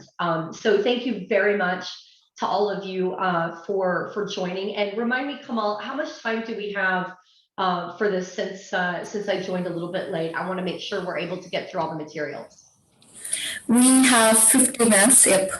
beforehand. So thank you very much to all of you for joining. And remind me, Kamal, how much time do we have for this since I joined a little bit late? I want to make sure we're able to get through all the materials. We have 50 minutes, yep.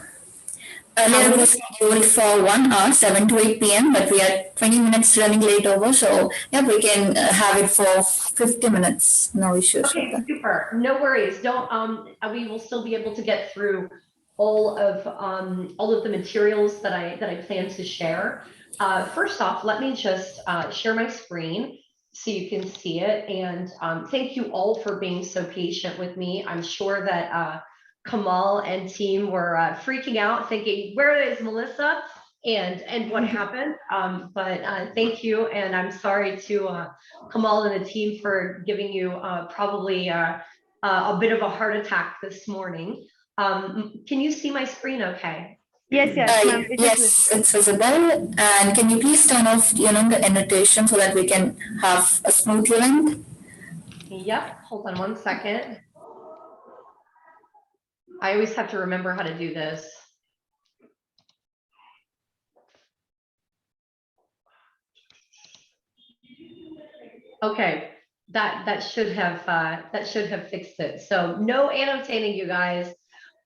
Earlier it was scheduled for 1 hour, 7 to 8 p.m., but we are 20 minutes running late over. So, yeah, we can have it for 50 minutes. No issues. Okay, super. No worries. Don't, we will still be able to get through all of the materials that I plan to share. First off, let me just share my screen so you can see it. And thank you all for being so patient with me. I'm sure that Kamal and team were freaking out, thinking, where is Melissa and what happened? But thank you, and I'm sorry to Kamal and the team for giving you probably a bit of a heart attack this morning. Can you see my screen okay? Yes, yes, it's visible. And can you please turn off, the annotation so that we can have a smooth viewing? Yep. Hold on one second. I always have to remember how to do this. Okay, that should have fixed it. So no annotating, you guys.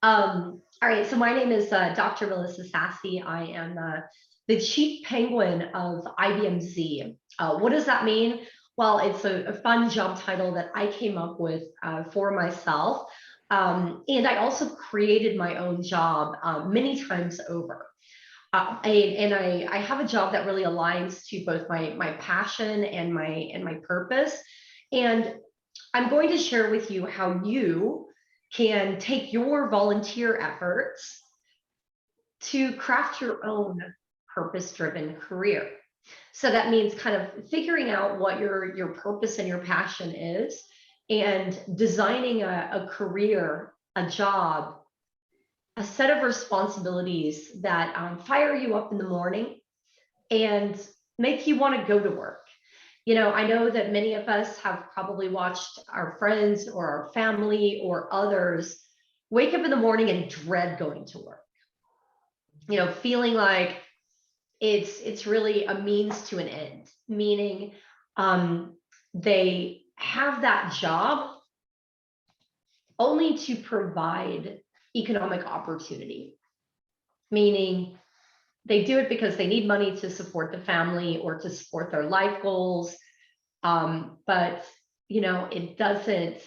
All right, so my name is Dr. Melissa Sassi. I am the chief penguin of IBM Z. What does that mean? Well, it's a fun job title that I came up with for myself. And I also created my own job many times over. I have a job that really aligns to both my passion and my purpose. And I'm going to share with you how you can take your volunteer efforts to craft your own purpose-driven career. So that means kind of figuring out what your purpose and your passion is, and designing a career, a job, a set of responsibilities that fire you up in the morning and make you want to go to work. You know, I know that many of us have probably watched our friends or our family or others wake up in the morning and dread going to work. You know, feeling like it's really a means to an end, meaning they have that job only to provide economic opportunity, meaning they do it because they need money to support the family or to support their life goals, but you know, it doesn't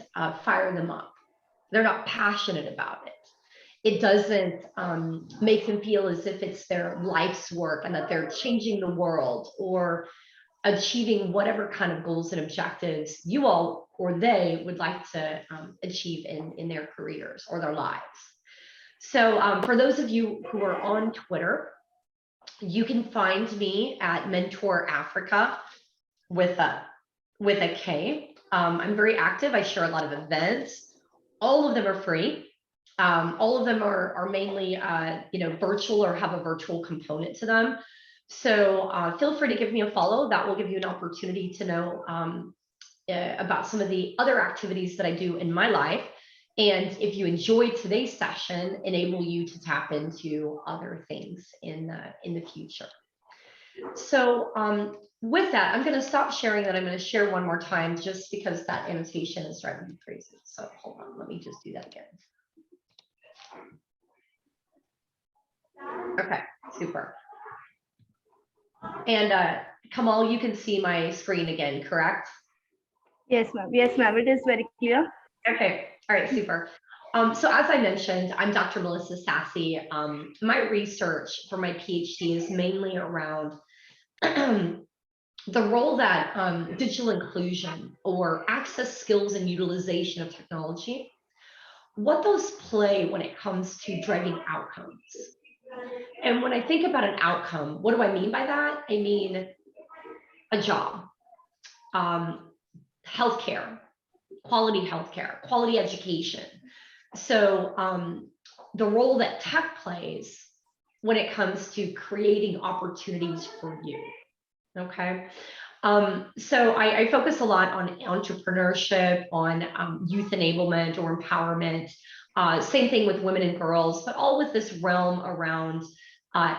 fire them up. They're not passionate about it. It doesn't make them feel as if it's their life's work and that they're changing the world or achieving whatever kind of goals and objectives you all or they would like to achieve in their careers or their lives. So for those of you who are on Twitter, you can find me at Mentor Africa with a K. I'm very active. I share a lot of events. All of them are free. All of them are mainly you know, virtual or have a virtual component to them. So feel free to give me a follow. That will give you an opportunity to know about some of the other activities that I do in my life. And if you enjoyed today's session, enable you to tap into other things in the future. So with that, I'm going to stop sharing that. I'm going to share one more time just because that annotation is driving me crazy. So hold on, let me just do that again. Okay, super. And Kamal, you can see my screen again, correct? Yes, ma'am. Yes, ma'am. It is very clear. Okay. All right, super. So as I mentioned, I'm Dr. Melissa Sassi. My research for my PhD is mainly around the role that digital inclusion or access, skills, and utilization of technology, what those play when it comes to driving outcomes. And when I think about an outcome, what do I mean by that? I mean a job, healthcare, quality education. So the role that tech plays when it comes to creating opportunities for you. Okay. So I focus a lot on entrepreneurship, on youth enablement or empowerment, Same thing with women and girls, but all with this realm around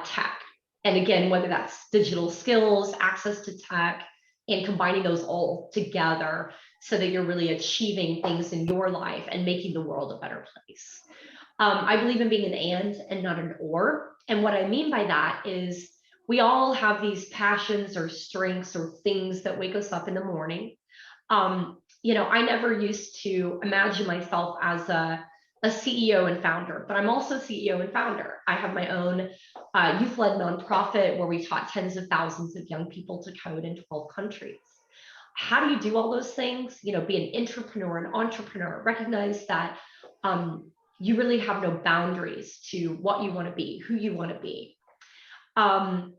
tech. And again, whether that's digital skills, access to tech, and combining those all together so that you're really achieving things in your life and making the world a better place. I believe in being an and not an or. And what I mean by that is we all have these passions or strengths or things that wake us up in the morning. You know, I never used to imagine myself as a CEO and founder, but I'm also CEO and founder. I have my own youth-led nonprofit where we taught tens of thousands of young people to code in 12 countries. How do you do all those things? You know, be an entrepreneur, recognize that you really have no boundaries to what you want to be, who you want to be. I'm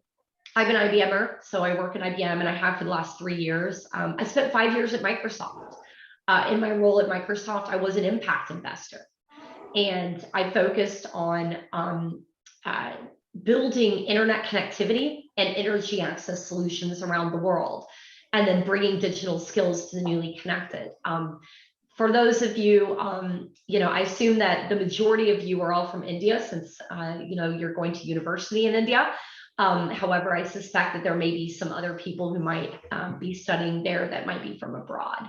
an IBMer, so I work in IBM and I have for the last 3 years. I spent 5 years at Microsoft. In my role at Microsoft, I was an impact investor. And I focused on building internet connectivity and energy access solutions around the world, and then bringing digital skills to the newly connected. For those of you, you know, I assume that the majority of you are all from India, since you know, you're going to university in India. However, I suspect that there may be some other people who might be studying there that might be from abroad.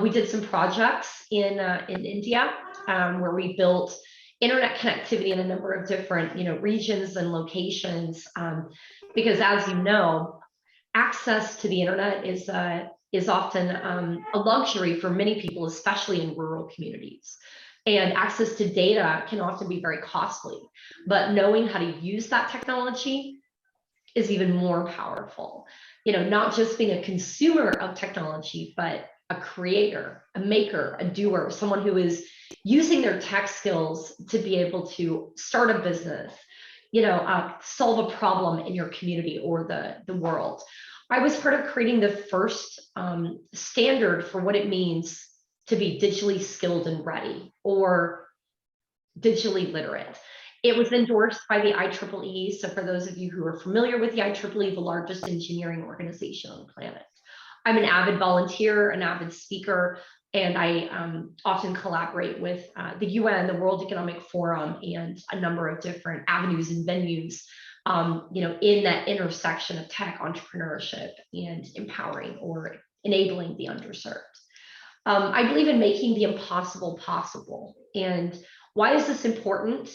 We did some projects in India where we built internet connectivity in a number of different, you know, regions and locations, because as you know, access to the internet is often a luxury for many people, especially in rural communities. And access to data can often be very costly, but knowing how to use that technology is even more powerful. You know, not just being a consumer of technology, but a creator, a maker, a doer, someone who is using their tech skills to be able to start a business, you know, solve a problem in your community or the world. I was part of creating the first standard for what it means to be digitally skilled and ready, or digitally literate. It was endorsed by the IEEE. So for those of you who are familiar with the IEEE, the largest engineering organization on the planet. I'm an avid volunteer, an avid speaker, and I often collaborate with the UN, the World Economic Forum, and a number of different avenues and venues, you know, in that intersection of tech, entrepreneurship, and empowering or enabling the underserved. I believe in making the impossible possible. And why is this important?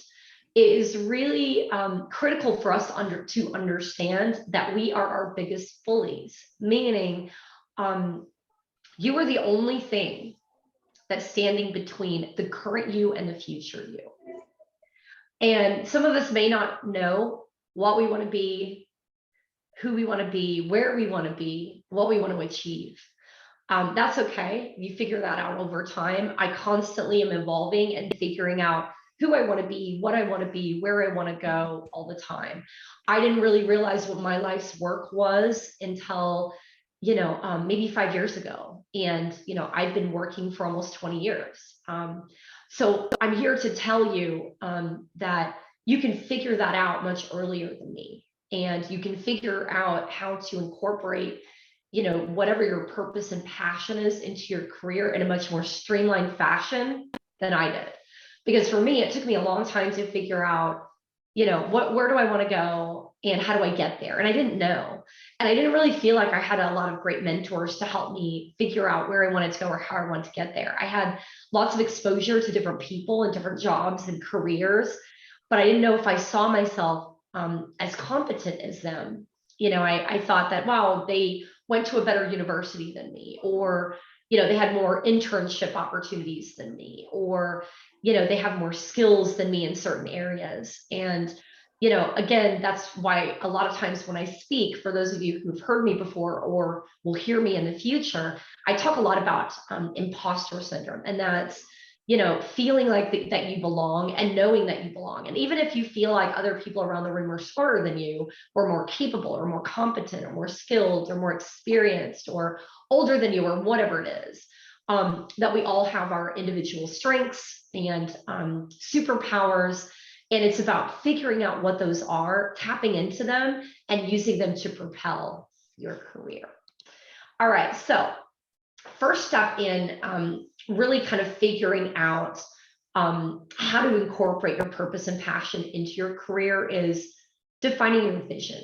It is really critical for us to understand that we are our biggest bullies, meaning you are the only thing that's standing between the current you and the future you. And some of us may not know what we want to be, who we want to be, where we want to be, what we want to achieve. That's okay. You figure that out over time. I constantly am evolving and figuring out who I want to be, what I want to be, where I want to go all the time. I didn't really realize what my life's work was until, you know, maybe 5 years ago. And, you know, I've been working for almost 20 years. So I'm here to tell you that you can figure that out much earlier than me. And you can figure out how to incorporate, you know, whatever your purpose and passion is into your career in a much more streamlined fashion than I did. Because for me, it took me a long time to figure out, you know, where do I want to go and how do I get there? And I didn't know. And I didn't really feel like I had a lot of great mentors to help me figure out where I wanted to go or how I wanted to get there. I had lots of exposure to different people and different jobs and careers, but I didn't know if I saw myself as competent as them. You know, I thought that, wow, they went to a better university than me, or, you know, they had more internship opportunities than me, or, you know, they have more skills than me in certain areas. And, you know, again, that's why a lot of times when I speak, for those of you who've heard me before or will hear me in the future, I talk a lot about imposter syndrome. And that's, you know, feeling like that you belong and knowing that you belong. And even if you feel like other people around the room are smarter than you, or more capable, or more competent, or more skilled, or more experienced, or older than you, or whatever it is, that we all have our individual strengths and superpowers. And it's about figuring out what those are, tapping into them, and using them to propel your career. All right, so first step in really kind of figuring out how to incorporate your purpose and passion into your career is defining your vision.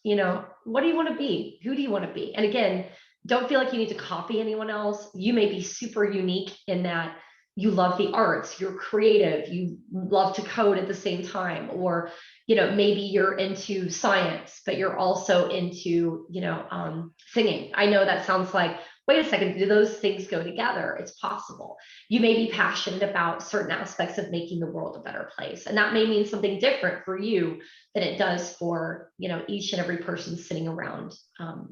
You know, what do you want to be? Who do you want to be? And again, don't feel like you need to copy anyone else. You may be super unique in that you love the arts, you're creative, you love to code at the same time, or, you know, maybe you're into science, but you're also into, you know, singing. I know that sounds like, wait a second, do those things go together? It's possible. You may be passionate about certain aspects of making the world a better place. And that may mean something different for you than it does for, you know, each and every person sitting around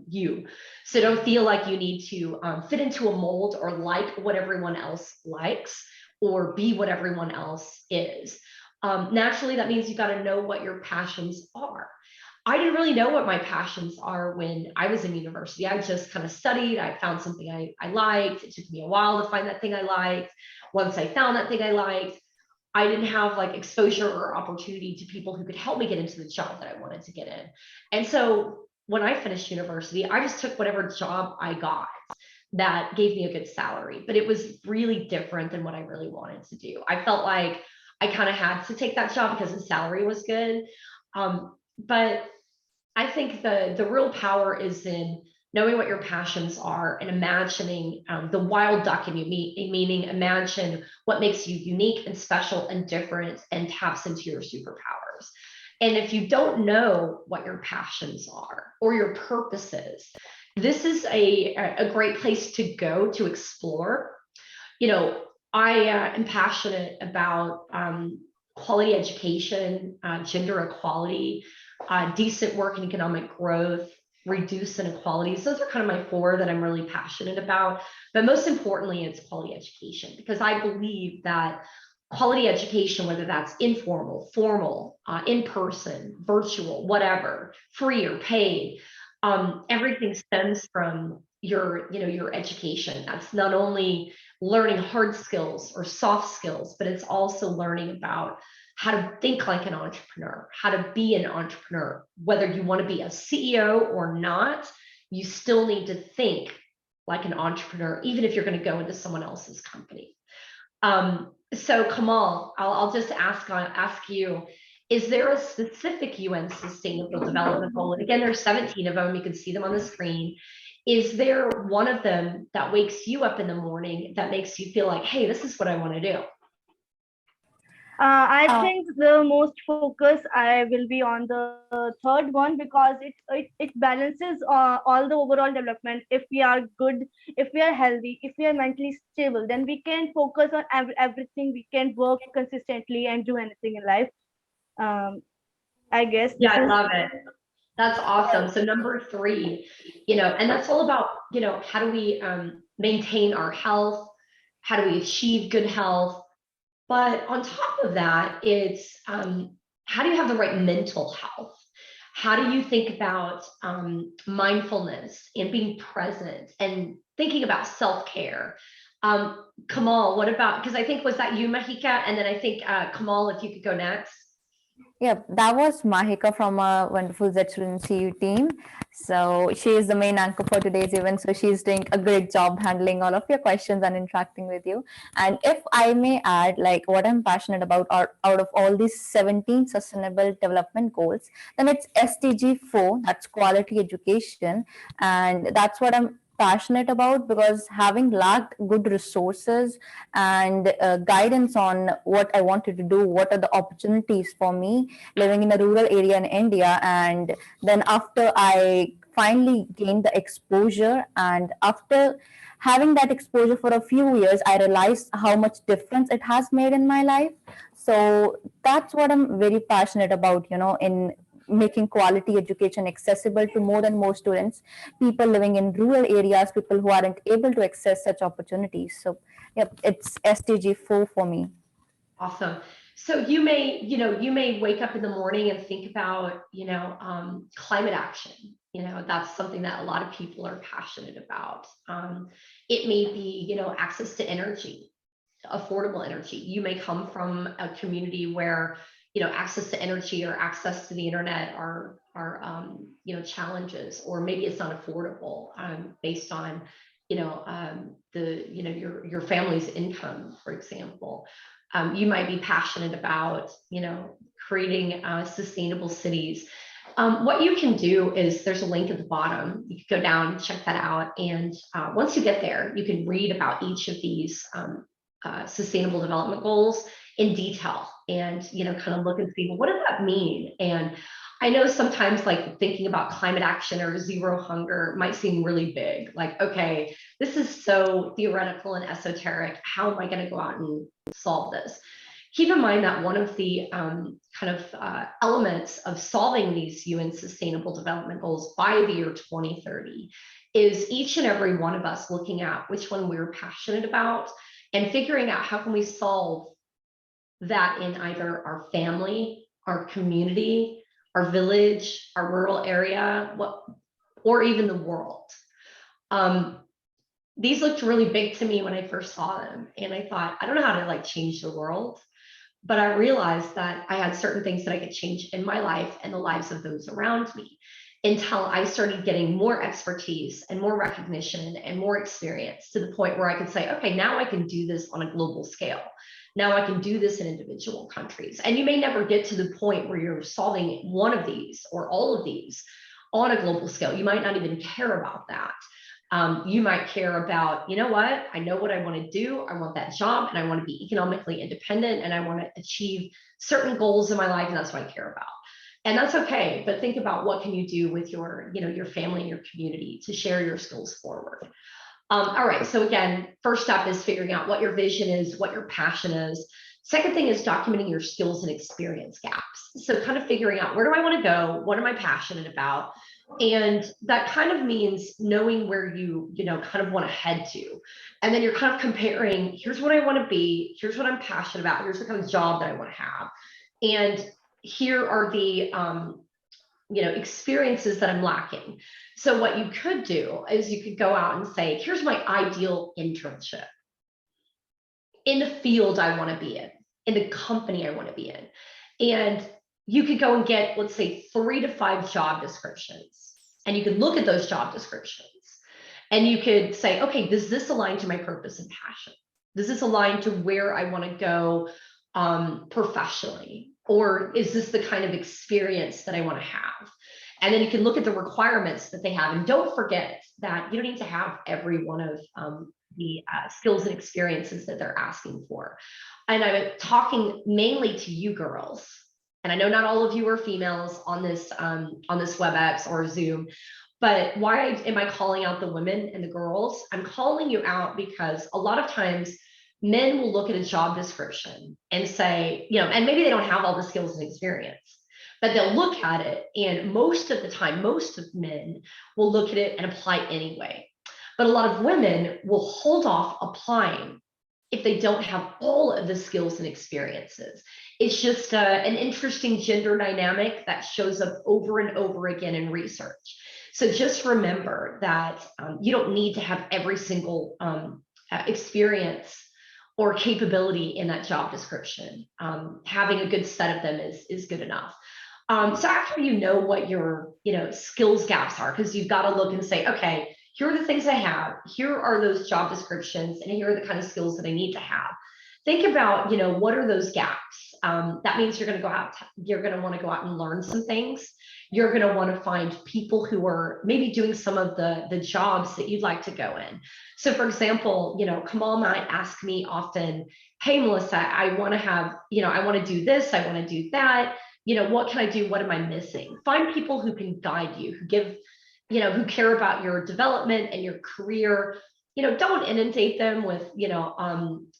you. So don't feel like you need to fit into a mold or like what everyone else likes or be what everyone else is. Naturally, that means you got to know what your passions are. I didn't really know what my passions are when I was in university. I just kind of studied. I found something I liked. It took me a while to find that thing I liked. Once I found that thing I liked, I didn't have like exposure or opportunity to people who could help me get into the job that I wanted to get in. And so when I finished university, I just took whatever job I got that gave me a good salary, but it was really different than what I really wanted to do. I felt like I kind of had to take that job because the salary was good. But I think the real power is in knowing what your passions are and imagining the wild duck in you, meaning imagine what makes you unique and special and different and taps into your superpowers. And if you don't know what your passions are or your purposes, this is a great place to go to explore. You know, I am passionate about quality education, gender equality, decent work and economic growth, reduce inequalities. Those are kind of my four that I'm really passionate about. But most importantly, it's quality education, because I believe that quality education, whether that's informal, formal, in person, virtual, whatever, free or paid, everything stems from your education. That's not only learning hard skills or soft skills, but it's also learning about how to think like an entrepreneur, how to be an entrepreneur. Whether you want to be a CEO or not, you still need to think like an entrepreneur, even if you're going to go into someone else's company. So Kamal, I'll just ask you, is there a specific UN Sustainable Development Goal? And again, there's 17 of them. You can see them on the screen. Is there one of them that wakes you up in the morning that makes you feel like, hey, this is what I want to do? I think the most focus I will be on the third one, because it balances all the overall development. If we are good, if we are healthy, if we are mentally stable, then we can focus on everything. We can work consistently and do anything in life. I guess Yeah, I love it. That's awesome. So number 3, and that's all about, how do we maintain our health? How do we achieve good health? But on top of that, it's how do you have the right mental health? How do you think about mindfulness and being present and thinking about self-care? Kamal, what about, because I think, was that you, Mahika? And then I think, Kamal, if you could go next. Yeah, that was Mahika from a wonderful zStudent-CU team. So she is the main anchor for today's event. So she's doing a great job handling all of your questions and interacting with you. And if I may add, like what I'm passionate about are out of all these 17 sustainable development goals, then it's SDG 4, that's quality education. And that's what I'm passionate about, because having lacked good resources and guidance on what I wanted to do, what are the opportunities for me living in a rural area in India. And then after I finally gained the exposure, and after having that exposure for a few years, I realized how much difference it has made in my life. So that's what I'm very passionate about, in making quality education accessible to more and more students, people living in rural areas, people who aren't able to access such opportunities. So yep, it's SDG 4 for me. Awesome. So you may wake up in the morning and think about, climate action. That's something that a lot of people are passionate about. It may be, access to energy, affordable energy. You may come from a community where, access to energy or access to the internet are challenges, or maybe it's not affordable based on, your family's income, for example. You might be passionate about, creating sustainable cities. What you can do is there's a link at the bottom. You can go down, check that out. And once you get there, you can read about each of these sustainable development goals in detail and, kind of look and see, well, what does that mean? And I know sometimes like thinking about climate action or zero hunger might seem really big. Like, okay, this is so theoretical and esoteric. How am I going to go out and solve this? Keep in mind that one of the elements of solving these UN Sustainable Development Goals by the year 2030 is each and every one of us looking at which one we're passionate about and figuring out how can we solve that in either our family, our community, our village, our rural area, or even the world. These looked really big to me when I first saw them. And I thought, I don't know how to like change the world, but I realized that I had certain things that I could change in my life and the lives of those around me until I started getting more expertise and more recognition and more experience to the point where I could say, okay, now I can do this on a global scale. Now I can do this in individual countries. And you may never get to the point where you're solving one of these or all of these on a global scale. You might not even care about that. You might care about, you know what, I know what I want to do. I want that job and I want to be economically independent and I want to achieve certain goals in my life. And that's what I care about. And that's okay. But think about what can you do with your, your family and your community to share your skills forward. All right. So again, first step is figuring out what your vision is, what your passion is. Second thing is documenting your skills and experience gaps. So kind of figuring out, where do I want to go? What am I passionate about? And that kind of means knowing where you kind of want to head to. And then you're kind of comparing, here's what I want to be, here's what I'm passionate about, here's the kind of job that I want to have. And here are the experiences that I'm lacking. So what you could do is you could go out and say, here's my ideal internship in the field I want to be in the company I want to be in. And you could go and get, let's say, 3 to 5 job descriptions. And you could look at those job descriptions and you could say, okay, does this align to my purpose and passion? Does this align to where I want to go professionally? Or is this the kind of experience that I want to have? And then you can look at the requirements that they have. And don't forget that you don't need to have every one of the skills and experiences that they're asking for. And I'm talking mainly to you girls. And I know not all of you are females on this WebEx or Zoom, but why am I calling out the women and the girls? I'm calling you out because a lot of times men will look at a job description and say, and maybe they don't have all the skills and experience, but they'll look at it. And most of the time, most of men will look at it and apply anyway. But a lot of women will hold off applying if they don't have all of the skills and experiences. It's just an interesting gender dynamic that shows up over and over again in research. So just remember that you don't need to have every single experience or capability in that job description. Having a good set of them is good enough. So after you know what your skills gaps are, because you've got to look and say, okay, here are the things I have, here are those job descriptions, and here are the kind of skills that I need to have. Think about, what are those gaps? That means you're going to go out, you're going to want to go out and learn some things. You're going to want to find people who are maybe doing some of the jobs that you'd like to go in. So for example, Kamal might ask me often, hey, Melissa, I want to have, I want to do this, I want to do that. What can I do? What am I missing? Find people who can guide you, who give, who care about your development and your career. Don't inundate them with,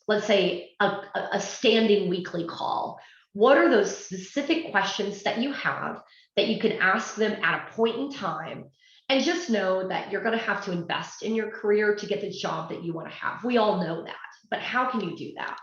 let's say a standing weekly call. What are those specific questions that you have that you can ask them at a point in time? And just know that you're going to have to invest in your career to get the job that you want to have. We all know that, but how can you do that?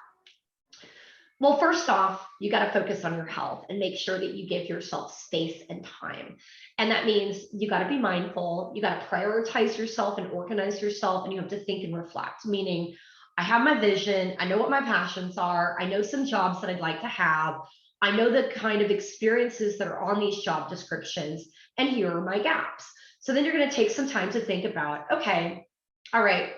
Well, first off, you got to focus on your health and make sure that you give yourself space and time. And that means you got to be mindful, you got to prioritize yourself and organize yourself, and you have to think and reflect, meaning I have my vision, I know what my passions are, I know some jobs that I'd like to have, I know the kind of experiences that are on these job descriptions, and here are my gaps. So then you're going to take some time to think about, okay, all right,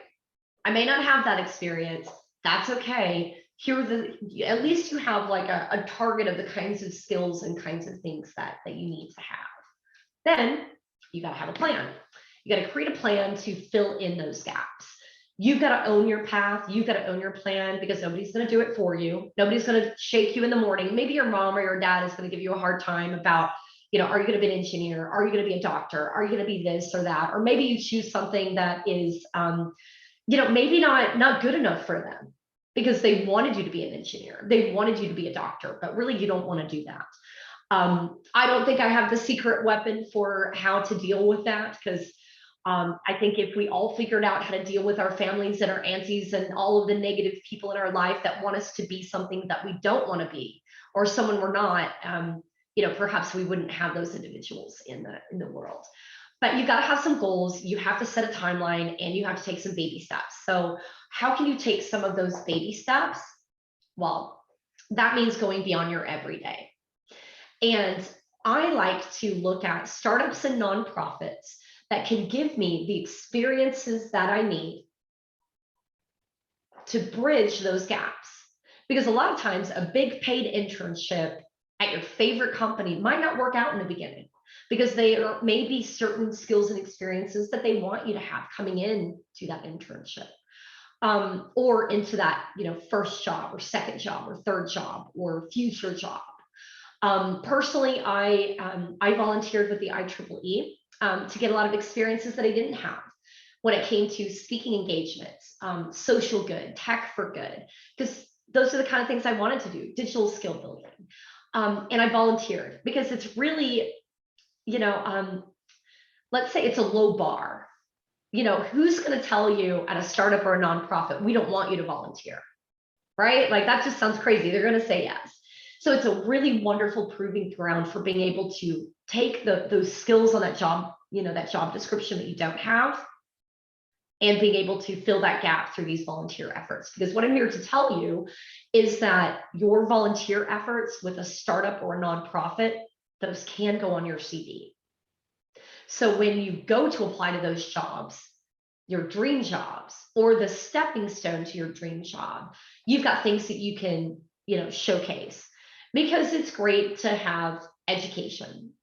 I may not have that experience, that's okay. at least you have like a target of the kinds of skills and kinds of things that you need to have. Then you got to have a plan. You got to create a plan to fill in those gaps. You've got to own your path. You've got to own your plan, because nobody's going to do it for you. Nobody's going to shake you in the morning. Maybe your mom or your dad is going to give you a hard time about, are you going to be an engineer? Are you going to be a doctor? Are you going to be this or that? Or maybe you choose something that is, maybe not good enough for them, because they wanted you to be an engineer. They wanted you to be a doctor, but really you don't want to do that. I don't think I have the secret weapon for how to deal with that, because I think if we all figured out how to deal with our families and our aunties and all of the negative people in our life that want us to be something that we don't want to be, or someone we're not, perhaps we wouldn't have those individuals in the world. But you've got to have some goals. You have to set a timeline, and you have to take some baby steps. So how can you take some of those baby steps? Well, that means going beyond your everyday. And I like to look at startups and nonprofits that can give me the experiences that I need to bridge those gaps. Because a lot of times a big paid internship at your favorite company might not work out in the beginning, because there may be certain skills and experiences that they want you to have coming in to that internship, or into that, first job or second job or third job or future job. Personally, I volunteered with the IEEE to get a lot of experiences that I didn't have when it came to speaking engagements, social good, tech for good, because those are the kind of things I wanted to do, digital skill building. And I volunteered because it's really, let's say it's a low bar. Who's going to tell you at a startup or a nonprofit, we don't want you to volunteer, right? Like that just sounds crazy. They're going to say yes. So it's a really wonderful proving ground for being able to take those skills on that job, that job description that you don't have, and being able to fill that gap through these volunteer efforts. Because what I'm here to tell you is that your volunteer efforts with a startup or a nonprofit, those can go on your CV. So when you go to apply to those jobs, your dream jobs, or the stepping stone to your dream job, you've got things that you can, showcase. Because it's great to have education,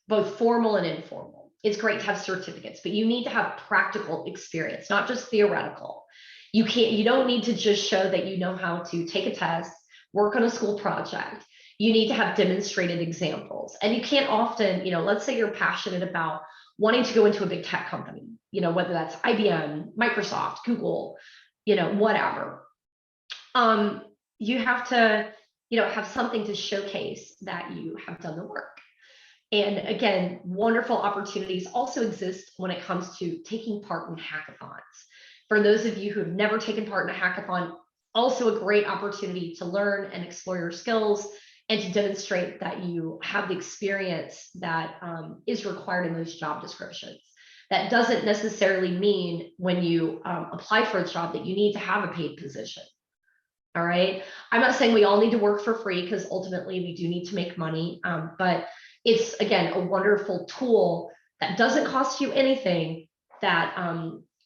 both formal and informal. It's great to have certificates, but you need to have practical experience, not just theoretical. You don't need to just show that you know how to take a test, work on a school project. You need to have demonstrated examples. And you can't often, let's say you're passionate about wanting to go into a big tech company, whether that's IBM, Microsoft, Google, whatever. You have to, have something to showcase that you have done the work. And again, wonderful opportunities also exist when it comes to taking part in hackathons. For those of you who have never taken part in a hackathon, also a great opportunity to learn and explore your skills and to demonstrate that you have the experience that is required in those job descriptions. That doesn't necessarily mean when you apply for a job that you need to have a paid position. All right. I'm not saying we all need to work for free, because ultimately we do need to make money. But it's, again, a wonderful tool that doesn't cost you anything, that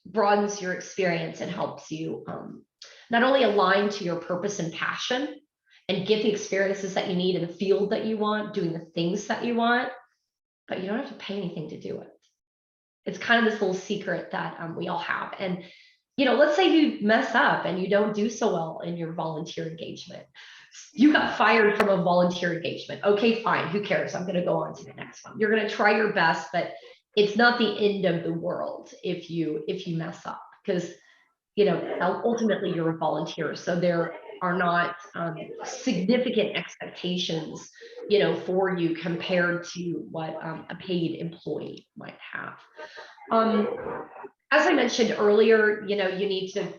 broadens your experience and helps you not only align to your purpose and passion and get the experiences that you need in the field that you want, doing the things that you want, but you don't have to pay anything to do it. It's kind of this little secret that we all have. And let's say you mess up and you don't do so well in your volunteer engagement. You got fired from a volunteer engagement. Okay, fine. Who cares? I'm going to go on to the next one. You're going to try your best, but it's not the end of the world if you mess up, because ultimately you're a volunteer. So there are not significant expectations, for you compared to what a paid employee might have. As I mentioned earlier, you need to,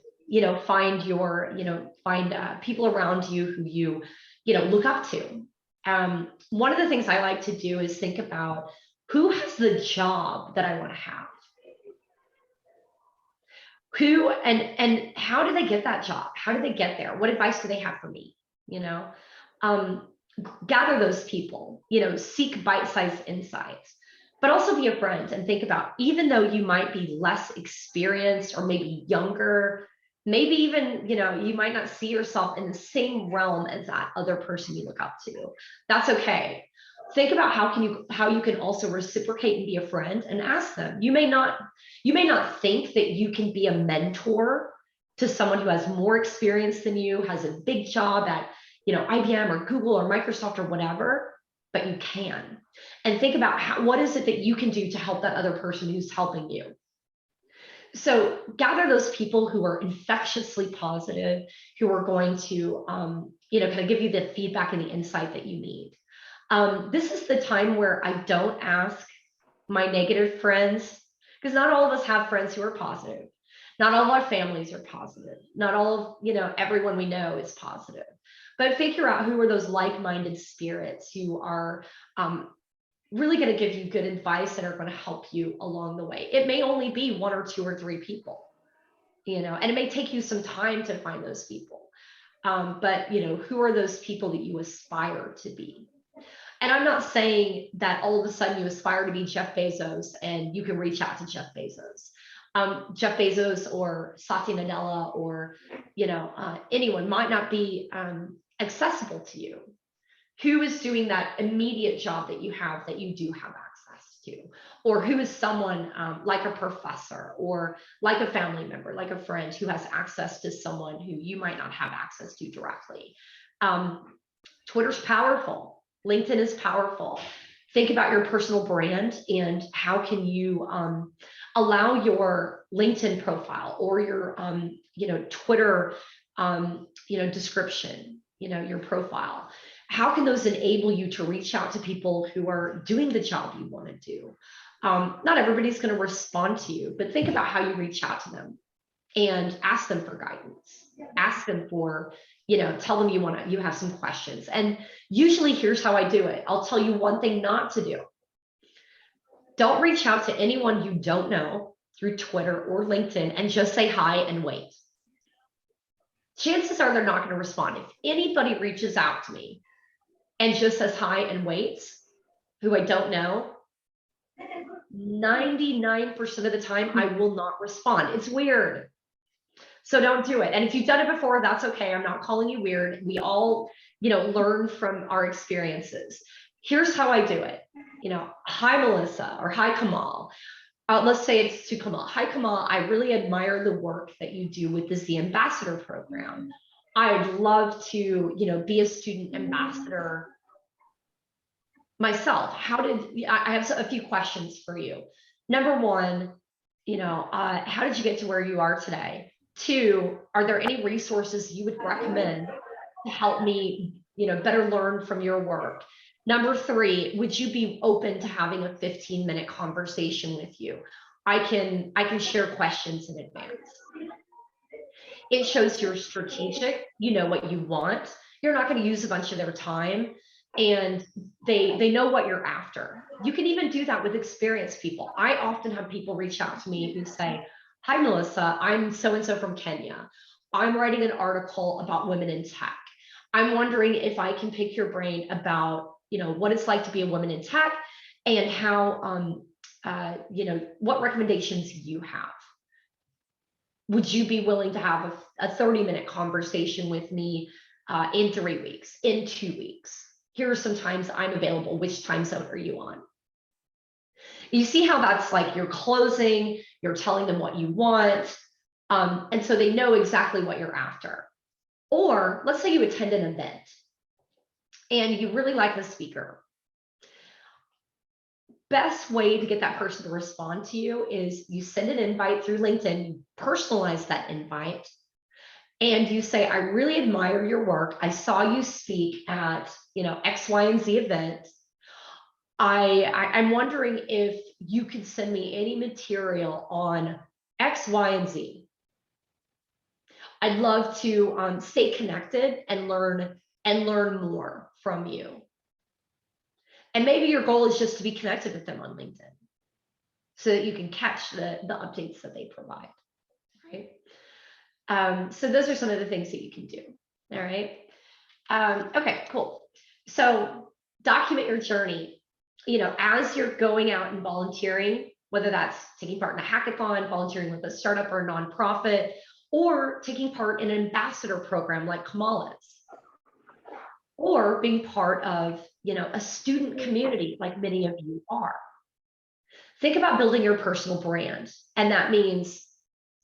find your, find people around you who you, look up to. One of the things I like to do is think about who has the job that I want to have. Who and how do they get that job? How do they get there? What advice do they have for me? Gather those people, seek bite-sized insights. But also be a friend and think about, even though you might be less experienced or maybe younger, Maybe even, you might not see yourself in the same realm as that other person you look up to. That's okay. Think about how you can also reciprocate and be a friend, and ask them. You may not think that you can be a mentor to someone who has more experience than you, has a big job at, IBM or Google or Microsoft or whatever, but you can. And think about what is it that you can do to help that other person who's helping you. So gather those people who are infectiously positive, who are going to, kind of give you the feedback and the insight that you need. This is the time where I don't ask my negative friends, because not all of us have friends who are positive. Not all of our families are positive. Not all of, everyone we know is positive. But figure out who are those like-minded spirits who are really going to give you good advice and are going to help you along the way. It may only be 1 or 2 or 3 people, and it may take you some time to find those people. But who are those people that you aspire to be? And I'm not saying that all of a sudden you aspire to be Jeff Bezos and you can reach out to Jeff Bezos. Jeff Bezos or Satya Nadella or anyone might not be accessible to you. Who is doing that immediate job that you do have access to? Or who is someone like a professor or like a family member, like a friend who has access to someone who you might not have access to directly? Twitter's powerful. LinkedIn is powerful. Think about your personal brand and how can you allow your LinkedIn profile or your Twitter description, your profile. How can those enable you to reach out to people who are doing the job you want to do? Not everybody's going to respond to you, but think about how you reach out to them and ask them for guidance. Ask them for, tell them you have some questions. And usually here's how I do it. I'll tell you one thing not to do. Don't reach out to anyone you don't know through Twitter or LinkedIn and just say hi and wait. Chances are they're not going to respond. If anybody reaches out to me and just says hi and waits, who I don't know, 99% of the time I will not respond. It's weird. So don't do it. And if you've done it before, that's okay. I'm not calling you weird. We all, learn from our experiences. Here's how I do it. Hi, Melissa, or hi, Kamal. Let's say it's to Kamal. Hi, Kamal. I really admire the work that you do with the Z Ambassador program. I'd love to, be a student ambassador myself. I have a few questions for you. Number one, how did you get to where you are today? 2, are there any resources you would recommend to help me, better learn from your work? Number 3, would you be open to having a 15-minute conversation with you? I can share questions in advance. It shows you're strategic, you know what you want. You're not going to use a bunch of their time, and they know what you're after. You can even do that with experienced people. I often have people reach out to me who say, hi, Melissa, I'm so-and-so from Kenya. I'm writing an article about women in tech. I'm wondering if I can pick your brain about, what it's like to be a woman in tech and how, what recommendations you have. Would you be willing to have a 30-minute conversation with me in 3 weeks, in 2 weeks? Here are some times I'm available. Which time zone are you on? You see how that's like you're closing, you're telling them what you want, and so they know exactly what you're after. Or let's say you attend an event and you really like the speaker. Best way to get that person to respond to you is you send an invite through LinkedIn, you personalize that invite, and you say, I really admire your work. I saw you speak at, X, Y, and Z event. I'm wondering if you could send me any material on X, Y, and Z. I'd love to stay connected and learn more from you. And maybe your goal is just to be connected with them on LinkedIn so that you can catch the updates that they provide, right? So those are some of the things that you can do, all right? Okay, cool. So document your journey. As you're going out and volunteering, whether that's taking part in a hackathon, volunteering with a startup or a nonprofit, or taking part in an ambassador program like Kamala's, or being part of, a student community like many of you are. Think about building your personal brand. And that means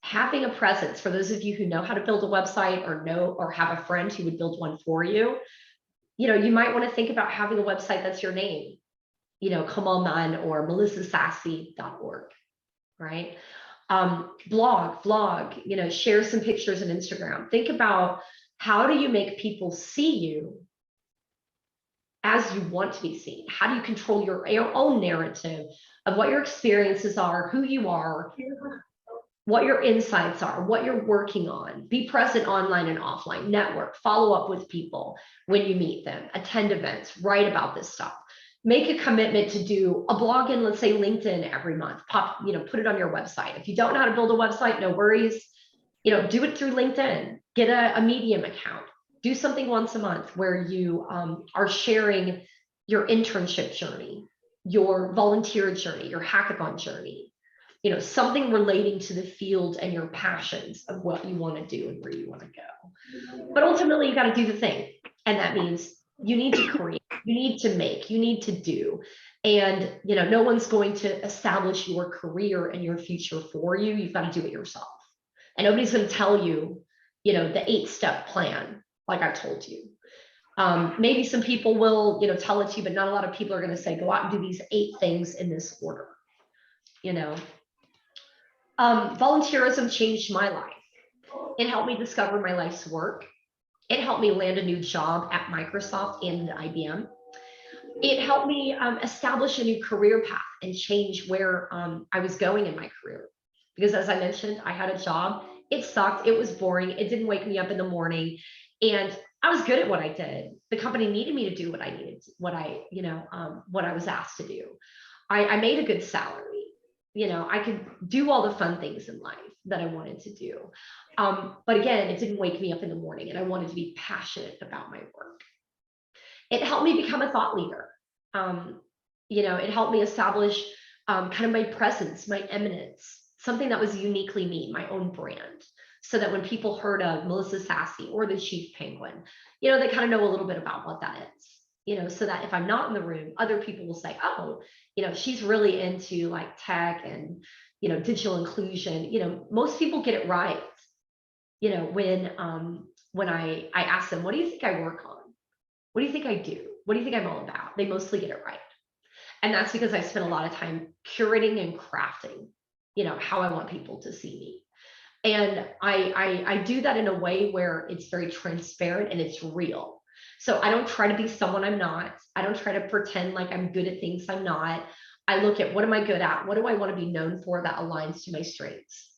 having a presence. For those of you who know how to build a website or have a friend who would build one for you, you might want to think about having a website that's your name, Kamal Nunn or melissasassi.org, right? Blog, share some pictures on Instagram. Think about, how do you make people see you as you want to be seen? How do you control your own narrative of what your experiences are, who you are, what your insights are, what you're working on? Be present online and offline, network, follow up with people when you meet them, attend events, write about this stuff. Make a commitment to do a blog in, let's say, LinkedIn every month. Put it on your website. If you don't know how to build a website, no worries. Do it through LinkedIn. Get a Medium account. Do something once a month where you are sharing your internship journey, your volunteer journey, your hackathon journey, something relating to the field and your passions of what you want to do and where you want to go. But ultimately, you got to do the thing. And that means you need to create, you need to make, you need to do. And, no one's going to establish your career and your future for you. You've got to do it yourself. And nobody's going to tell you, the 8-step plan, like I told you. Maybe some people will, tell it to you, but not a lot of people are going to say, go out and do these 8 things in this order. Volunteerism changed my life. It helped me discover my life's work. It helped me land a new job at Microsoft and IBM. It helped me establish a new career path and change where I was going in my career. Because as I mentioned, I had a job. It sucked. It was boring. It didn't wake me up in the morning. And I was good at what I did. The company needed me to do what I needed, what I was asked to do. I made a good salary. I could do all the fun things in life that I wanted to do. But again, it didn't wake me up in the morning, and I wanted to be passionate about my work. It helped me become a thought leader. It helped me establish kind of my presence, my eminence, something that was uniquely me, my own brand. So that when people heard of Melissa Sassi or the Chief Penguin, they kind of know a little bit about what that is. So that if I'm not in the room, other people will say, oh, she's really into like tech and, digital inclusion. Most people get it right. When I ask them, what do you think I work on? What do you think I do? What do you think I'm all about? They mostly get it right. And that's because I spent a lot of time curating and crafting, how I want people to see me. And I do that in a way where it's very transparent and it's real. So I don't try to be someone I'm not. I don't try to pretend like I'm good at things I'm not. I look at, what am I good at? What do I want to be known for that aligns to my strengths?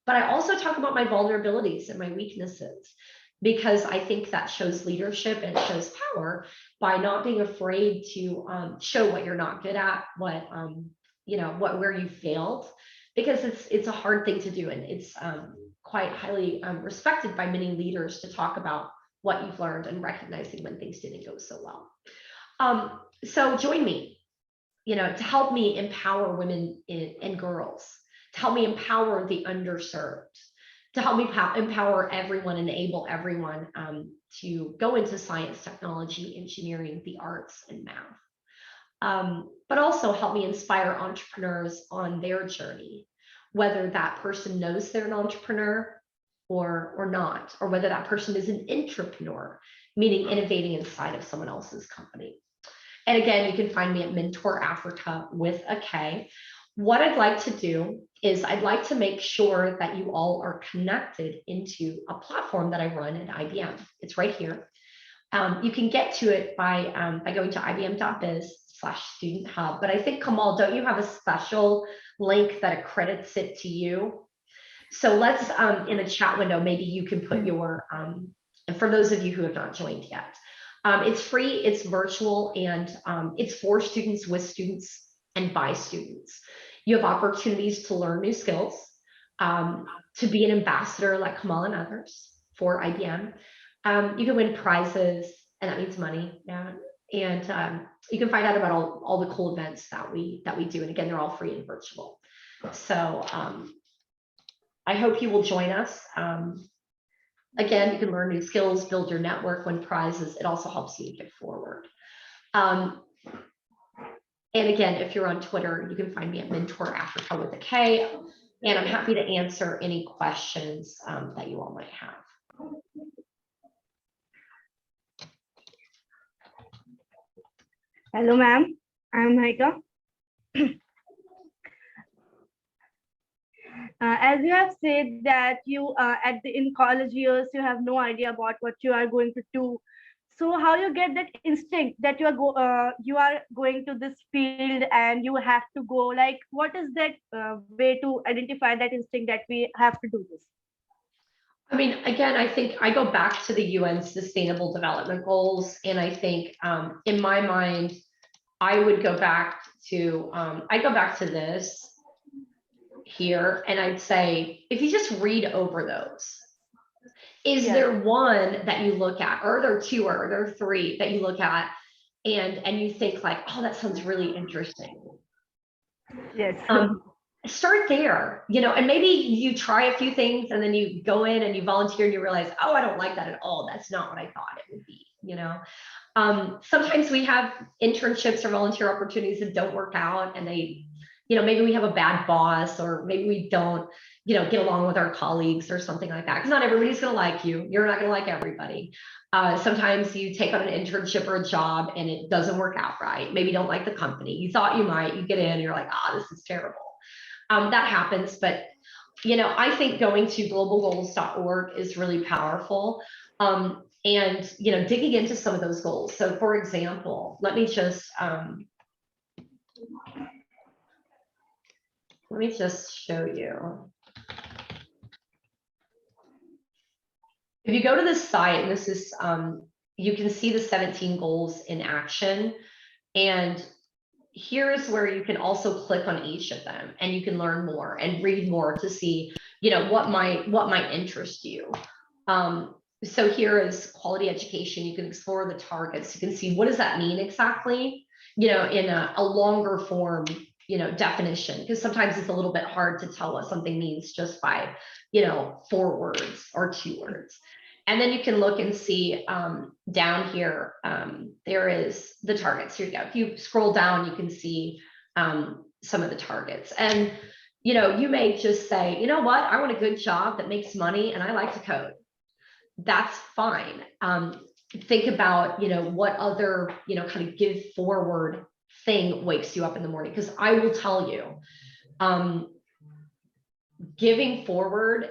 But I also talk about my vulnerabilities and my weaknesses, because I think that shows leadership and it shows power by not being afraid to show what you're not good at, where you failed, because it's a hard thing to do. And it's quite highly respected by many leaders to talk about what you've learned and recognizing when things didn't go so well. So join me, to help me empower women and girls, to help me empower the underserved, to help me empower everyone, enable everyone to go into science, technology, engineering, the arts, and math. But also help me inspire entrepreneurs on their journey, whether that person knows they're an entrepreneur or not, or whether that person is an intrapreneur, meaning innovating inside of someone else's company. And again, you can find me at Mentor Africa with a K. What I'd like to do is I'd like to make sure that you all are connected into a platform that I run at IBM. It's right here. You can get to it by going to ibm.biz/student hub. But I think, Kamal, don't you have a special link that accredits it to you? So let's, in a chat window, maybe you can put your, and for those of you who have not joined yet, it's free, it's virtual, and it's for students, with students, and by students. You have opportunities to learn new skills, to be an ambassador like Kamal and others for IBM. You can win prizes, and that means money. Yeah. And you can find out about all the cool events that we do. And again, they're all free and virtual. So I hope you will join us. Again, you can learn new skills, build your network, win prizes. It also helps you get forward. And again, if you're on Twitter, you can find me at Mentor Africa with a K, and I'm happy to answer any questions that you all might have. Hello, ma'am. I'm Heya. As you have said that you in college years you have no idea about what you are going to do. So how you get that instinct that you are going to this field and you have to go? Like, what is that way to identify that instinct that we have to do this? I mean, again, I think I go back to the UN Sustainable Development Goals, and I think in my mind, I would go back to this here, and I'd say, if you just read over those, is there one that you look at, or are there two, or are there three that you look at, and you think like, oh, that sounds really interesting? Yes. Start there, you know, and maybe you try a few things and then you go in and you volunteer and you realize, oh, I don't like that at all. That's not what I thought it would be, you know. Sometimes we have internships or volunteer opportunities that don't work out, and they, you know, maybe we have a bad boss, or maybe we don't, you know, get along with our colleagues or something like that, because not everybody's going to like you. You're not going to like everybody. Sometimes you take on an internship or a job and it doesn't work out right. Maybe you don't like the company. You thought you might, you get in and you're like, ah, this is terrible. That happens, but you know, I think going to globalgoals.org is really powerful. And you know, digging into some of those goals. So for example, let me just show you. If you go to this site, and this is you can see the 17 goals in action, and here's where you can also click on each of them, and you can learn more and read more to see, you know, what might interest you. So here is quality education. You can explore the targets. You can see, what does that mean exactly, you know, in a longer form, you know, definition, because sometimes it's a little bit hard to tell what something means just by, you know, 4 words or 2 words. And then you can look and see down here, there is the targets. Here you go. If you scroll down, you can see some of the targets. And, you know, you may just say, you know what, I want a good job that makes money and I like to code. That's fine. Think about, you know, what other, you know, kind of give forward thing wakes you up in the morning. Because I will tell you, giving forward,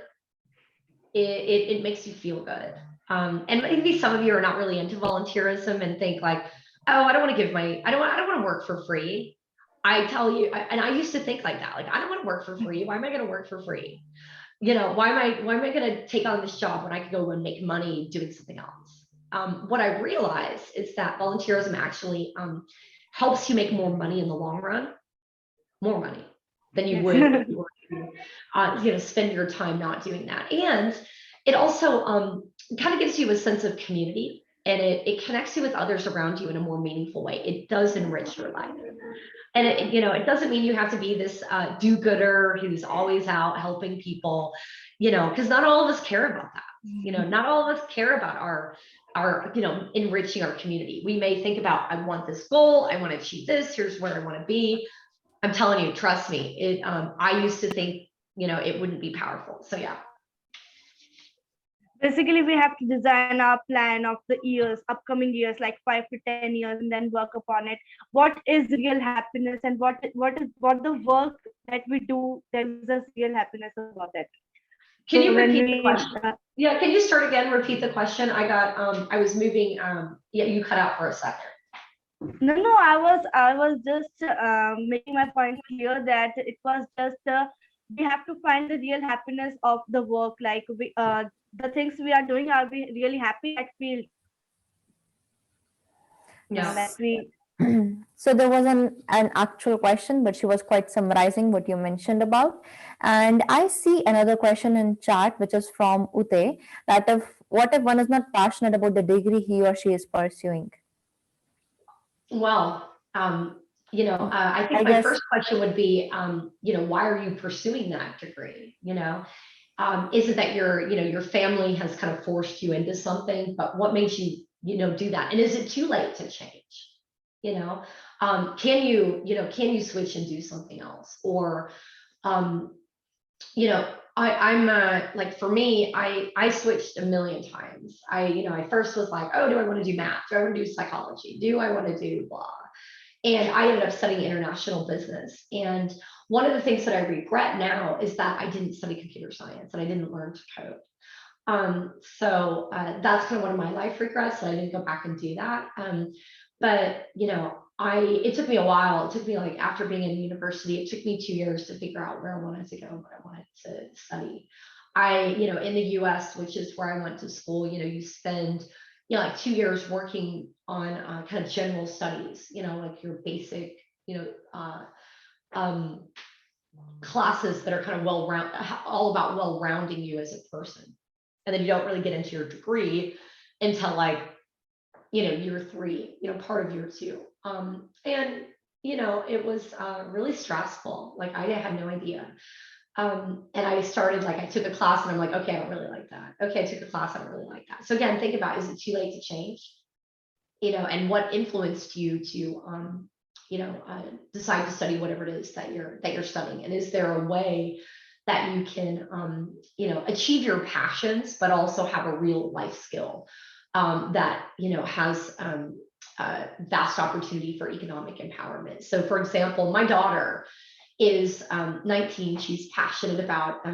it makes you feel good. And maybe some of you are not really into volunteerism and think like, oh, I don't want to give I don't want to work for free. I tell you, and I used to think like that, like, I don't want to work for free. Why am I going to work for free? You know, why am I going to take on this job when I could go and make money doing something else? What I realized is that volunteerism actually helps you make more money in the long run, more money than you would if you were to, you know, spend your time not doing that. And it also kind of gives you a sense of community, and it connects you with others around you in a more meaningful way. It does enrich your life. And it, you know, it doesn't mean you have to be this do-gooder who's always out helping people, you know, because not all of us care about that. You know, not all of us care about our, you know, enriching our community. We may think about, I want this goal, I want to achieve this, here's where I want to be. I'm telling you, trust me, I used to think, you know, it wouldn't be powerful. So yeah. Basically, we have to design our plan of the years, upcoming years, like 5 to 10 years, and then work upon it. What is real happiness, and what the work that we do that gives us real happiness about that. Can you repeat the question? Yeah, can you start again? Repeat the question. I got I was moving. Yeah, you cut out for a second. No, I was just making my point clear that it was just we have to find the real happiness of the work. Like the things we are doing, are we really happy at field? Yeah. That we. So there was an actual question, but she was quite summarizing what you mentioned about. And I see another question in chat, which is from Ute, that what if one is not passionate about the degree he or she is pursuing? Well, you know, I think my first question would be, you know, why are you pursuing that degree? You know, isn't that your family has kind of forced you into something, but what makes you, do that? And is it too late to change? Can you switch and do something else? Or, I'm like, for me, I switched a million times. I first was like, oh, do I want to do math? Do I want to do psychology? Do I want to do blah? And I ended up studying international business. And one of the things that I regret now is that I didn't study computer science and I didn't learn to code. So that's kind of one of my life regrets, that I didn't go back and do that. But it took me a while. It took me, like, after being in university, it took me 2 years to figure out where I wanted to go, what I wanted to study. In the US, which is where I went to school, you spend, like 2 years working on kind of general studies, like your basic, classes that are kind of all about well-rounding you as a person. And then you don't really get into your degree until, like, year 3, part of year 2. And, it was really stressful. Like, I had no idea. And I started, like, I took a class and I'm like, okay, I don't really like that. Okay, I took a class, I don't really like that. So again, think about, is it too late to change? And what influenced you to, decide to study whatever it is that you're studying? And is there a way that you can, achieve your passions, but also have a real life skill that, has vast opportunity for economic empowerment? So, for example, my daughter is 19. She's passionate about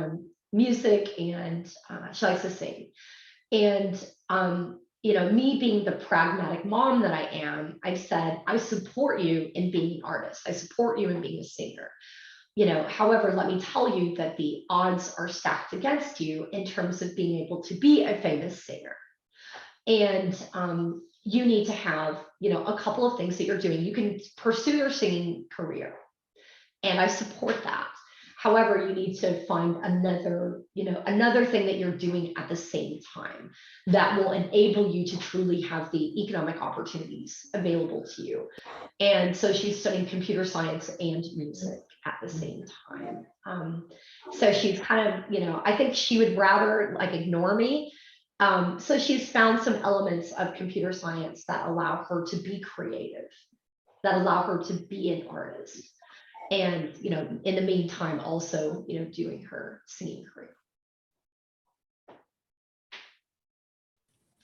music, and she likes to sing. And, me being the pragmatic mom that I am, I said, I support you in being an artist. I support you in being a singer. However, let me tell you that the odds are stacked against you in terms of being able to be a famous singer. And you need to have, a couple of things that you're doing. You can pursue your singing career, and I support that. However, you need to find another thing that you're doing at the same time that will enable you to truly have the economic opportunities available to you. And so she's studying computer science and music at the same time. So she's kind of, I think she would rather, like, ignore me. So she's found some elements of computer science that allow her to be creative, that allow her to be an artist. And, in the meantime, also, doing her singing career.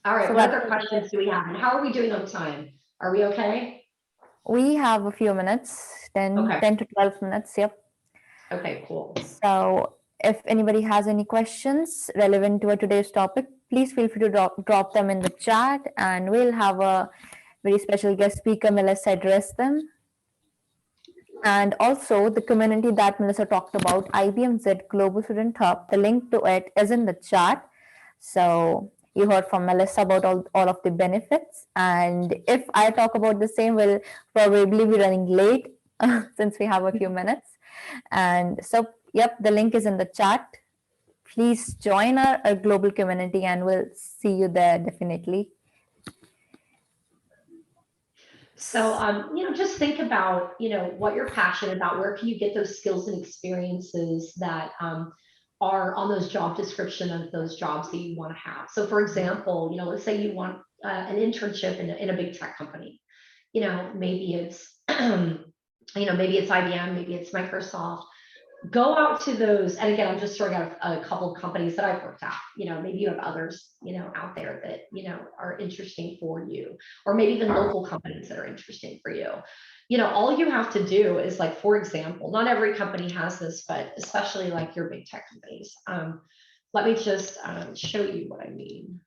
All right, So what that- other questions do we have? And how are we doing on time? Are we okay? We have a few minutes, 10 to 12 minutes. Yep. Okay, cool. So if anybody has any questions relevant to our today's topic, please feel free to drop them in the chat, and we'll have a very special guest speaker, Melissa, address them. And also the community that Melissa talked about, IBM Z Global Student Hub, the link to it is in the chat. So you heard from Melissa about all of the benefits. And if I talk about the same, we'll probably be running late since we have a few minutes. And so, yep, the link is in the chat. Please join our global community, and we'll see you there definitely. So, just think about, what you're passionate about. Where can you get those skills and experiences that are on those job description of those jobs that you want to have? So, for example, let's say you want an internship in a big tech company. Maybe it's, maybe it's IBM, maybe it's Microsoft. Go out to those, and again, I'm just throwing out a couple of companies that I've worked at. Maybe you have others, out there that are interesting for you, or maybe even local companies that are interesting for you. All you have to do is, like, for example, not every company has this, but especially like your big tech companies. Let me just show you what I mean.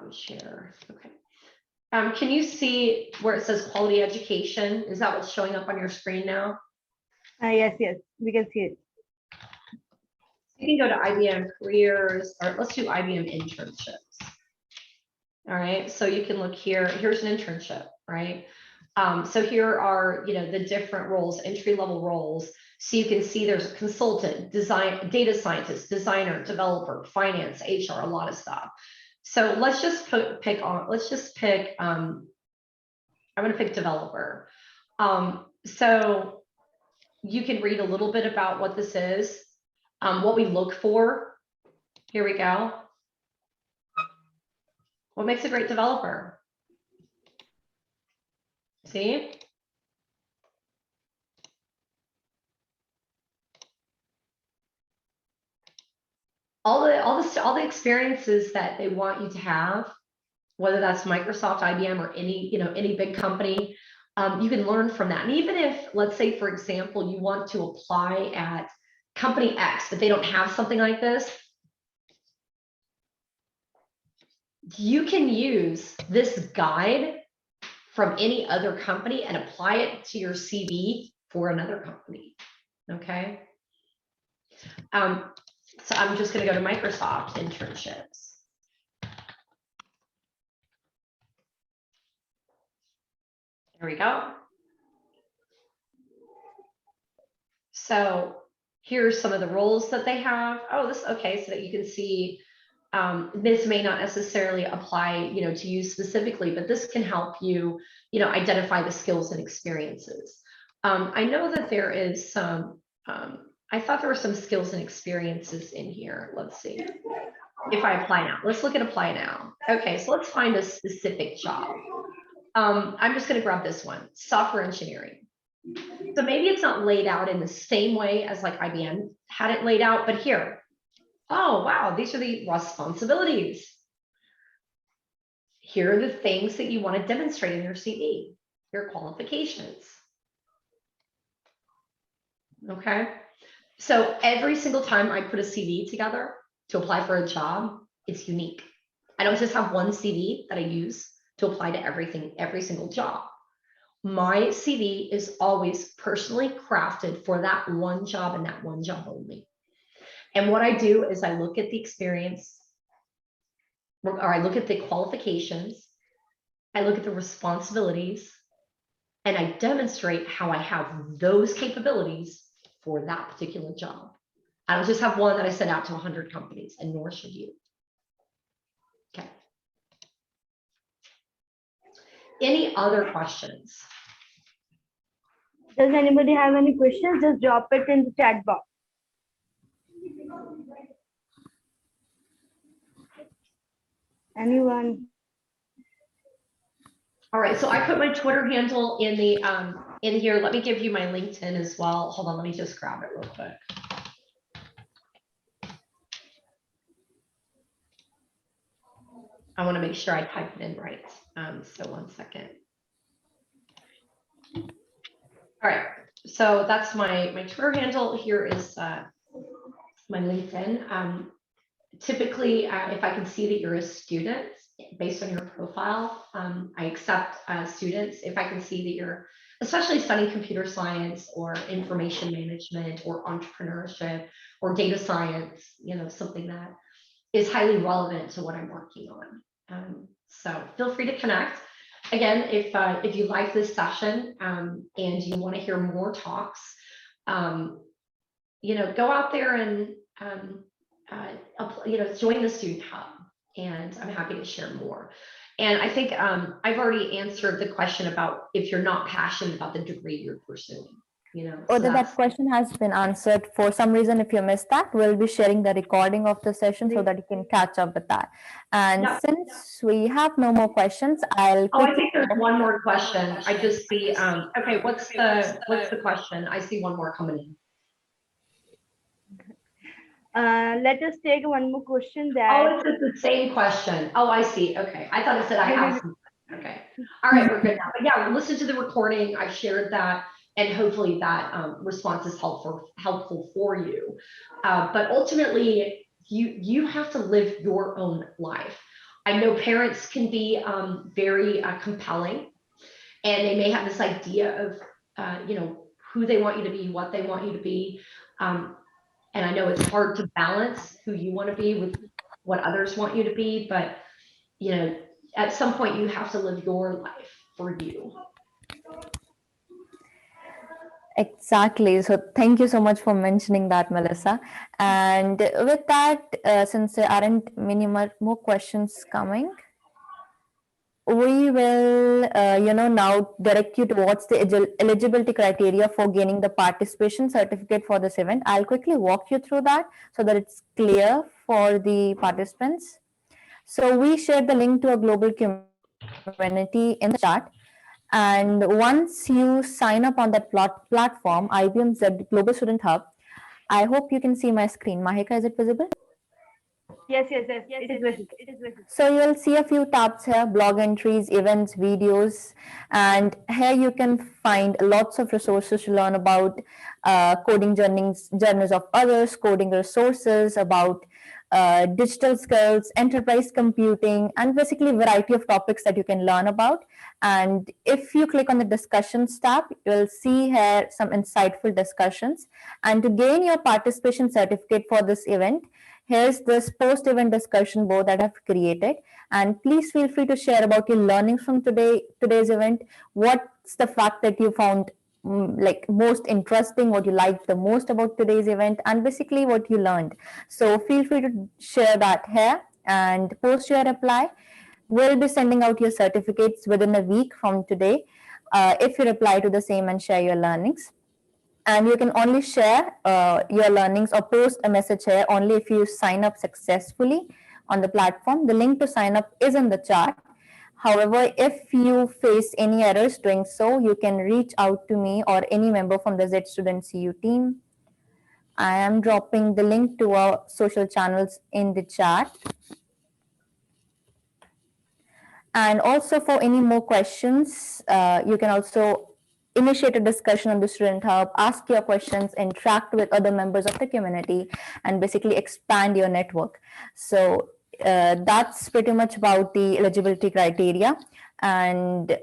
Share. Okay. Can you see where it says quality education? Is that what's showing up on your screen now? Yes, we can see it. You can go to IBM careers, or let's do IBM internships. All right, so you can look here. Here's an internship, right? So here are, the different roles, entry-level roles. So you can see there's a consultant, design, data scientist, designer, developer, finance, HR, a lot of stuff. So let's just pick, I'm going to pick developer. So you can read a little bit about what this is. What we look for, here we go. What makes a great developer? See? All the experiences that they want you to have, whether that's Microsoft, IBM, or any big company, you can learn from that. And even if, let's say, for example, you want to apply at company X, but they don't have something like this, you can use this guide from any other company and apply it to your CV for another company. Okay. So I'm just going to go to Microsoft internships. There we go. So here's some of the roles that they have. Oh, okay, so that you can see this may not necessarily apply, to you specifically, but this can help you, identify the skills and experiences. I know that there is some, I thought there were some skills and experiences in here. Let's see. If I apply now, let's look at apply now. Okay, so let's find a specific job. I'm just going to grab this one, software engineering. So maybe it's not laid out in the same way as like IBM had it laid out, but here, oh, wow, these are the responsibilities. Here are the things that you want to demonstrate in your CV, your qualifications. Okay, so every single time I put a CV together to apply for a job, it's unique. I don't just have one CV that I use to apply to every single job. My CV is always personally crafted for that one job and that one job only. And what I do is I look at the experience, or I look at the qualifications, I look at the responsibilities, and I demonstrate how I have those capabilities for that particular job. I don't just have one that I send out to 100 companies, and nor should you. Okay. Any other questions? Does anybody have any questions? Just drop it in the chat box. Anyone? All right, so I put my Twitter handle in the in here. Let me give you my LinkedIn as well. Hold on, let me just grab it real quick. I want to make sure I type it in right. So 1 second. All right, so that's my Twitter handle. Here is my LinkedIn. Typically, if I can see that you're a student based on your profile, I accept students. If I can see that you're especially studying computer science or information management or entrepreneurship or data science, something that is highly relevant to what I'm working on. So feel free to connect. Again, if you like this session and you want to hear more talks, go out there and join the Student Hub, and I'm happy to share more. And I think I've already answered the question about if you're not passionate about the degree you're pursuing. Or that question has been answered. For some reason, if you missed that, we'll be sharing the recording of the session so that you can catch up with that. And since we have no more questions, I'll. Oh, I think there's one more question. I just see. Okay, what's the question? I see one more coming in. Let us take one more question. Oh, it's the same question. Oh, I see. Okay, I thought it said I have some. Okay, all right, we're good now. But yeah, listen to the recording. I shared that. And hopefully that response is helpful for you. But ultimately, you have to live your own life. I know parents can be very compelling, and they may have this idea of who they want you to be, what they want you to be. And I know it's hard to balance who you want to be with what others want you to be, but at some point you have to live your life for you. Exactly. So thank you so much for mentioning that, Melissa. And with that, since there aren't many more questions coming, we will, now direct you towards the eligibility criteria for gaining the participation certificate for this event. I'll quickly walk you through that so that it's clear for the participants. So we shared the link to a global community in the chat. And once you sign up on that platform, IBM's Global Student Hub, I hope you can see my screen. Mahika, is it visible? Yes, it is visible. So you'll see a few tabs here: blog entries, events, videos, and here you can find lots of resources to learn about coding journeys of others, coding resources, about digital skills, enterprise computing, and basically a variety of topics that you can learn about. And if you click on the discussions tab, you'll see here some insightful discussions. And to gain your participation certificate for this event, here's this post-event discussion board that I've created. And please feel free to share about your learnings from today's event. What's the fact that you found like most interesting, what you liked the most about today's event, and basically what you learned. So feel free to share that here and post your reply. We'll be sending out your certificates within a week from today if you reply to the same and share your learnings. And you can only share your learnings or post a message here only if you sign up successfully on the platform. The link to sign up is in the chat. However, if you face any errors doing so, you can reach out to me or any member from the zStudent-CU team. I am dropping the link to our social channels in the chat. And also for any more questions, you can also initiate a discussion on the Student Hub, ask your questions, interact with other members of the community, and basically expand your network. So that's pretty much about the eligibility criteria. And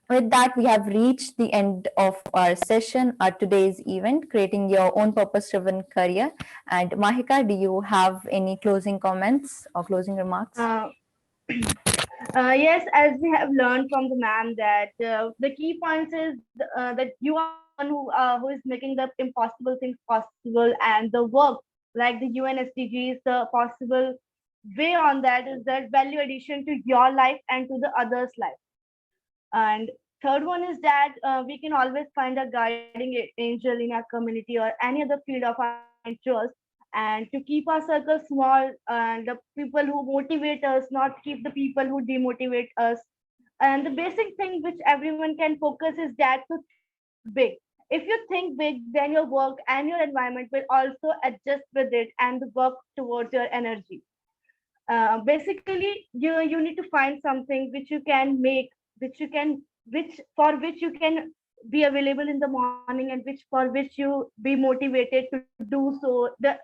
with that, we have reached the end of our session, our today's event, creating your own purpose-driven career. And Mahika, do you have any closing comments or closing remarks? Yes, as we have learned from the ma'am that the key points is that you are the one who is making the impossible things possible, and the work like the UN SDGs, the possible way on that is that value addition to your life and to the others' life. And third one is that we can always find a guiding angel in our community or any other field of our interest, and to keep our circle small and the people who motivate us, not keep the people who demotivate us. And the basic thing which everyone can focus is that to think big. If you think big, then your work and your environment will also adjust with it and work towards your energy. Basically, you need to find something which you can make, which you can be available in the morning, and which for which you be motivated to do so. The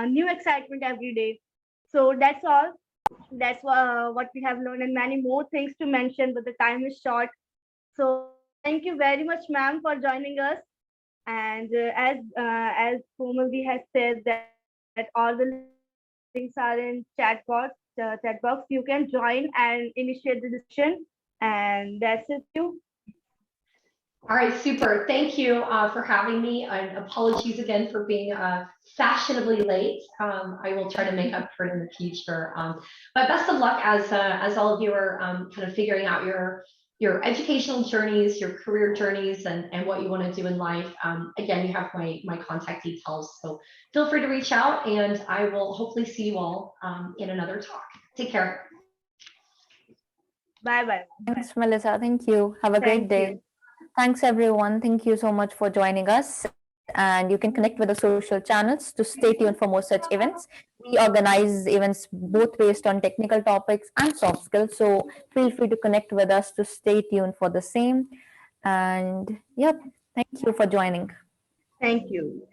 new excitement every day. So that's all. That's what we have learned, and many more things to mention, but the time is short. So thank you very much, ma'am, for joining us. And as Komalji has said that all the links are in chat box. You can join and initiate the discussion. And that's it. You. All right, super. Thank you for having me, and apologies again for being fashionably late. I will try to make up for it in the future. But best of luck as all of you are kind of figuring out your educational journeys, your career journeys, and what you want to do in life. Again, you have my contact details, so feel free to reach out, and I will hopefully see you all in another talk. Take care. Bye. Thanks, Melissa. Thank you. Have a great day. Thanks, everyone. Thank you so much for joining us. And you can connect with the social channels to stay tuned for more such events. We organize events both based on technical topics and soft skills. So feel free to connect with us to stay tuned for the same. And yep, thank you for joining. Thank you.